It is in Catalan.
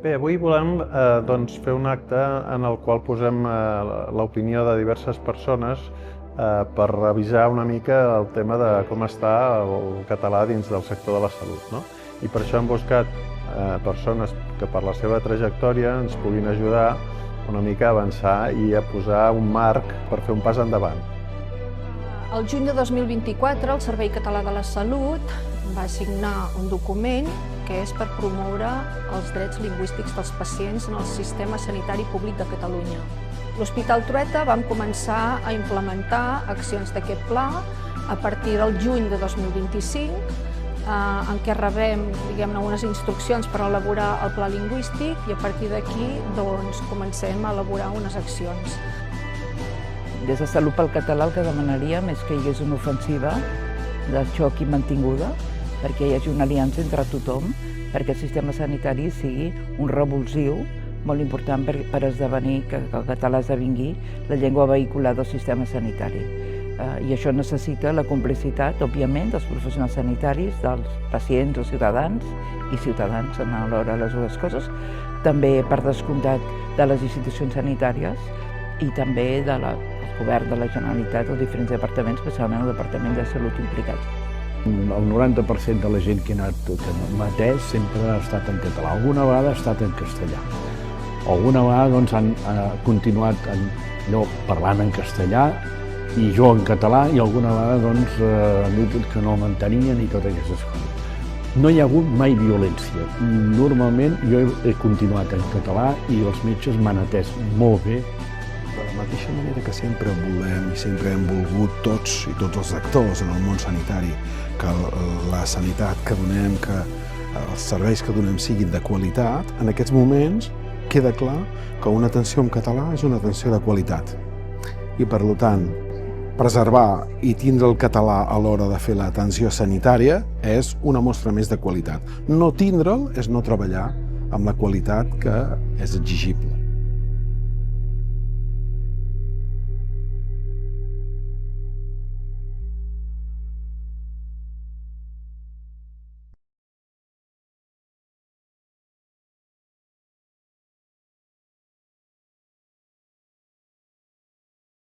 Bé, avui volem fer un acte en el qual posem l'opinió de diverses persones per revisar una mica el tema de com està el català dins del sector de la salut, no? I per això hem buscat persones que per la seva trajectòria ens puguin ajudar una mica a avançar i a posar un marc per fer un pas endavant. El juny de 2024 el Servei Català de la Salut va signar un document que és per promoure els drets lingüístics dels pacients en el sistema sanitari públic de Catalunya. L'Hospital Trueta vam començar a implementar accions d'aquest pla a partir del juny de 2025, en què rebem unes instruccions per elaborar el pla lingüístic i a partir d'aquí comencem a elaborar unes accions. Des de Salut pel Català el que demanaríem és que hi hagués una ofensiva de xoc i mantinguda perquè hi hagi una aliança entre tothom perquè el sistema sanitari sigui un revulsiu molt important per esdevenir que el català esdevingui la llengua vehicular del sistema sanitari. I això necessita la complicitat, òbviament, dels professionals sanitaris, dels pacients o ciutadans i ciutadans en l'hora de les dues coses, també per descomptat de les institucions sanitàries i també del govern de la Generalitat o diferents departaments, especialment el Departament de Salut implicats. El 90% de la gent que ha anat atès sempre ha estat en català, alguna vegada ha estat en castellà. Alguna vegada han continuat parlant en castellà i jo en català i alguna vegada han dit que no mantenien i totes aquestes coses. No hi ha hagut mai violència. Normalment jo he continuat en català i els metges m'han atès molt bé. De la mateixa manera que sempre volem i sempre hem volgut tots i tots els actors en el món sanitari que la sanitat que donem, que els serveis que donem siguin de qualitat, en aquests moments queda clar que una atenció en català és una atenció de qualitat. I per tant, preservar i tindre el català a l'hora de fer l'atenció sanitària és una mostra més de qualitat. No tindre'l és no treballar amb la qualitat que és exigible.